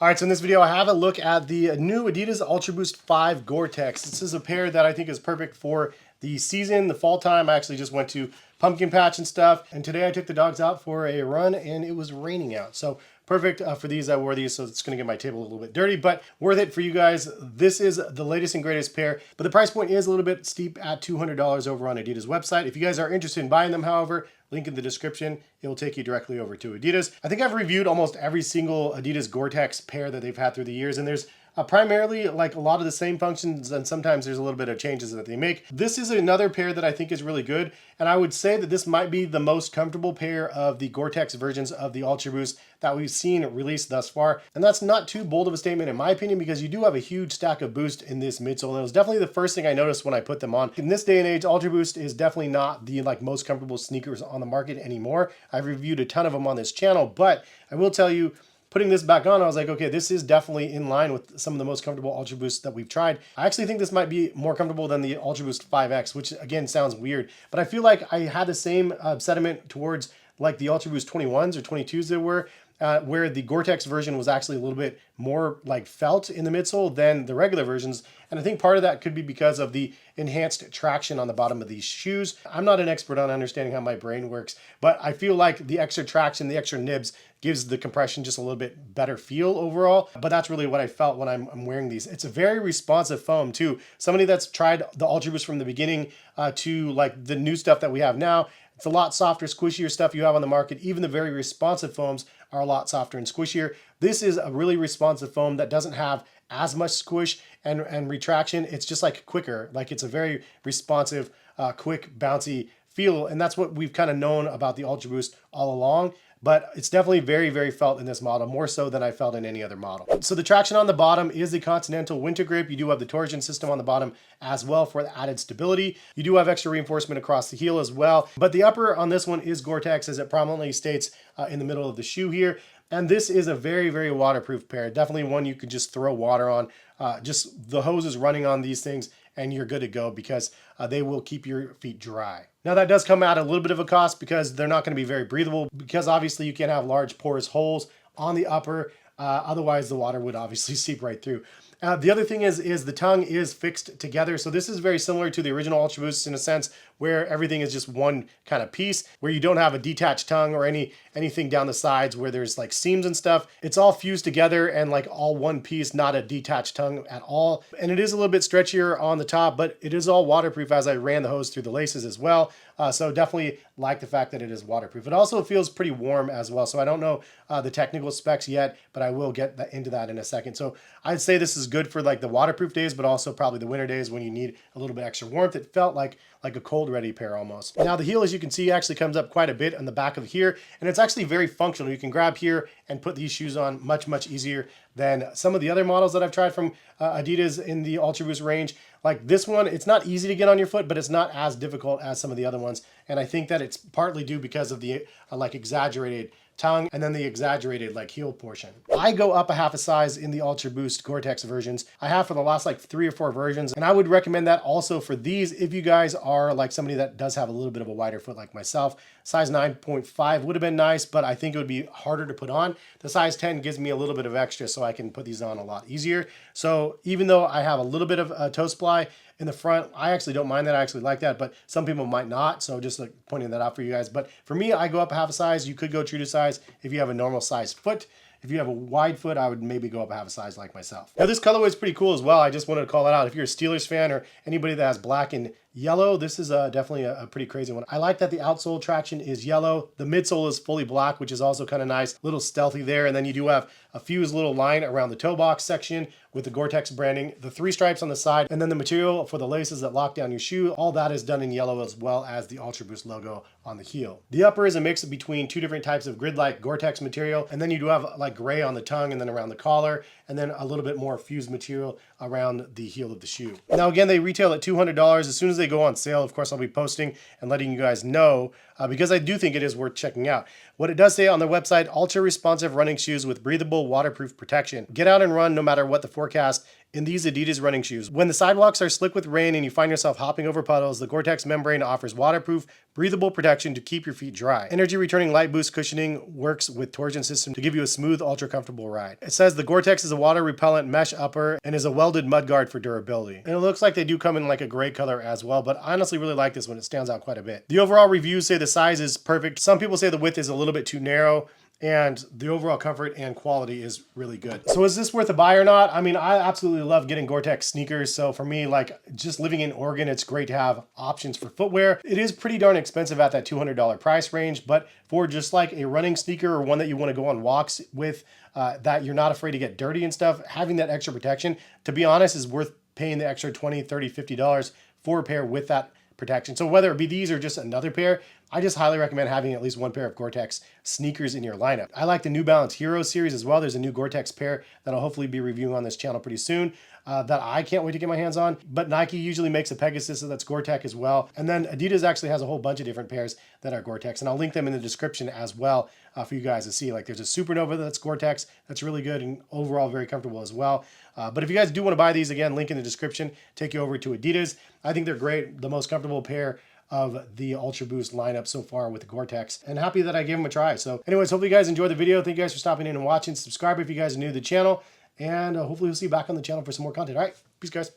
All right, so in this video, I have a look at the new adidas Ultraboost 5 Gore-Tex. This is a pair that I think is perfect for the season, the fall time. I actually just went to pumpkin patch and stuff, and today I took the dogs out for a run, and it was raining out. So perfect for these. I wore these, so it's going to get my table a little bit dirty, but worth it for you guys. This is the latest and greatest pair, but the price point is a little bit steep at $200 over on Adidas website. If you guys are interested in buying them, however, link in the description. It will take you directly over to Adidas. I think I've reviewed almost every single Adidas Gore-Tex pair that they've had through the years, and there's primarily like a lot of the same functions, and sometimes there's a little bit of changes that they make. This is another pair that I think is really good, and I would say that this might be the most comfortable pair of the Gore-Tex versions of the Ultraboost that we've seen released thus far. And that's not too bold of a statement in my opinion, because you do have a huge stack of boost in this midsole, and it was definitely the first thing I noticed when I put them on. In this day and age, Ultraboost is definitely not the most comfortable sneakers on the market anymore. I've reviewed a ton of them on this channel, but I will tell you, putting this back on, I was like, okay, this is definitely in line with some of the most comfortable Ultraboosts that we've tried. I actually think this might be more comfortable than the Ultraboost 5X, which again sounds weird, but I feel like I had the same sentiment towards like the Ultraboost 21s or 22s there were, where the Gore-Tex version was actually a little bit more like felt in the midsole than the regular versions. And I think part of that could be because of the enhanced traction on the bottom of these shoes. I'm not an expert on understanding how my brain works, but I feel like the extra traction, the extra nibs gives the compression just a little bit better feel overall. But that's really what I felt when I'm wearing these. It's a very responsive foam too. Somebody that's tried the Ultraboost from the beginning to like the new stuff that we have now, it's a lot softer, squishier stuff you have on the market. Even the very responsive foams are a lot softer and squishier. This is a really responsive foam that doesn't have as much squish and retraction. It's just like quicker. Like it's a very responsive, quick, bouncy feel. And that's what we've kind of known about the Ultraboost all along. But it's definitely very, very felt in this model, more so than I felt in any other model. So the traction on the bottom is the Continental Winter Grip. You do have the torsion system on the bottom as well for the added stability. You do have extra reinforcement across the heel as well. But the upper on this one is Gore-Tex, as it prominently states in the middle of the shoe here. And this is a very, very waterproof pair. Definitely one you could just throw water on. Just the hose is running on these things and you're good to go, because they will keep your feet dry. Now that does come at a little bit of a cost, because they're not going to be very breathable, because obviously you can't have large porous holes on the upper. Otherwise the water would obviously seep right through. The other thing is the tongue is fixed together. So this is very similar to the original Ultraboost in a sense, where everything is just one kind of piece, where you don't have a detached tongue or anything down the sides where there's like seams and stuff. It's all fused together and like all one piece, not a detached tongue at all. And it is a little bit stretchier on the top, but it is all waterproof, as I ran the hose through the laces as well. So definitely like the fact that it is waterproof. It also feels pretty warm as well. So I don't know the technical specs yet, but I will get into that in a second. So I'd say this is good for like the waterproof days, but also probably the winter days when you need a little bit extra warmth. It felt like a cold ready pair almost. Now the heel, as you can see, actually comes up quite a bit on the back of here, and it's actually very functional. You can grab here and put these shoes on much easier than some of the other models that I've tried from Adidas in the Ultraboost range. Like this one, it's not easy to get on your foot, but it's not as difficult as some of the other ones. And I think that it's partly due because of the like exaggerated tongue and then the exaggerated like heel portion. I go up a half a size in the Ultraboost Gore-Tex versions. I have for the last like 3 or 4 versions, and I would recommend that also for these if you guys are like somebody that does have a little bit of a wider foot like myself. Size 9.5 would have been nice, but I think it would be harder to put on. The size 10 gives me a little bit of extra, so I can put these on a lot easier. So even though I have a little bit of toe supply in the front, I actually don't mind that. I actually like that, but some people might not. So just like pointing that out for you guys. But for me, I go up half a size. You could go true to size if you have a normal size foot. If you have a wide foot, I would maybe go up a half a size like myself. Now this colorway is pretty cool as well. I just wanted to call it out. If you're a Steelers fan or anybody that has black and yellow, this is definitely a pretty crazy one. I like that the outsole traction is yellow. The midsole is fully black, which is also kind of nice. A little stealthy there. And then you do have a fused little line around the toe box section with the Gore-Tex branding, the 3 stripes on the side, and then the material for the laces that lock down your shoe. All that is done in yellow, as well as the Ultraboost logo on the heel. The upper is a mix between 2 different types of grid-like Gore-Tex material, and then you do have like gray on the tongue and then around the collar, and then a little bit more fused material around the heel of the shoe. Now again, they retail at $200. As soon as they go on sale, of course, I'll be posting and letting you guys know, because I do think it is worth checking out. What it does say on their website: ultra responsive running shoes with breathable waterproof protection. Get out and run no matter what the forecast in these Adidas running shoes. When the sidewalks are slick with rain and you find yourself hopping over puddles, the Gore-Tex membrane offers waterproof, breathable protection to keep your feet dry. Energy returning light boost cushioning works with torsion system to give you a smooth, ultra comfortable ride. It says the Gore-Tex is a water repellent mesh upper and is a welded mudguard for durability. And it looks like they do come in like a gray color as well, but I honestly really like this one. It stands out quite a bit. The overall reviews say the size is perfect. Some people say the width is a little bit too narrow, and the overall comfort and quality is really good. So is this worth a buy or not? I mean, I absolutely love getting Gore-Tex sneakers. So for me, like just living in Oregon, it's great to have options for footwear. It is pretty darn expensive at that $200 price range, but for just like a running sneaker or one that you want to go on walks with, that you're not afraid to get dirty and stuff, having that extra protection, to be honest, is worth paying the extra $20, $30, $50 for a pair with that protection. So whether it be these or just another pair, I just highly recommend having at least one pair of Gore-Tex sneakers in your lineup. I like the New Balance Hero series as well. There's a new Gore-Tex pair that I'll hopefully be reviewing on this channel pretty soon that I can't wait to get my hands on. But Nike usually makes a Pegasus, so that's Gore-Tex as well. And then Adidas actually has a whole bunch of different pairs that are Gore-Tex, and I'll link them in the description as well for you guys to see. Like there's a Supernova that's Gore-Tex, that's really good and overall very comfortable as well. But if you guys do want to buy these, again, link in the description, take you over to Adidas. I think they're great, the most comfortable pair of the Ultraboost lineup so far with the Gore-Tex, and happy that I gave them a try. So anyways, hopefully you guys enjoyed the video. Thank you guys for stopping in and watching. Subscribe if you guys are new to the channel, and hopefully we'll see you back on the channel for some more content. All right, peace guys.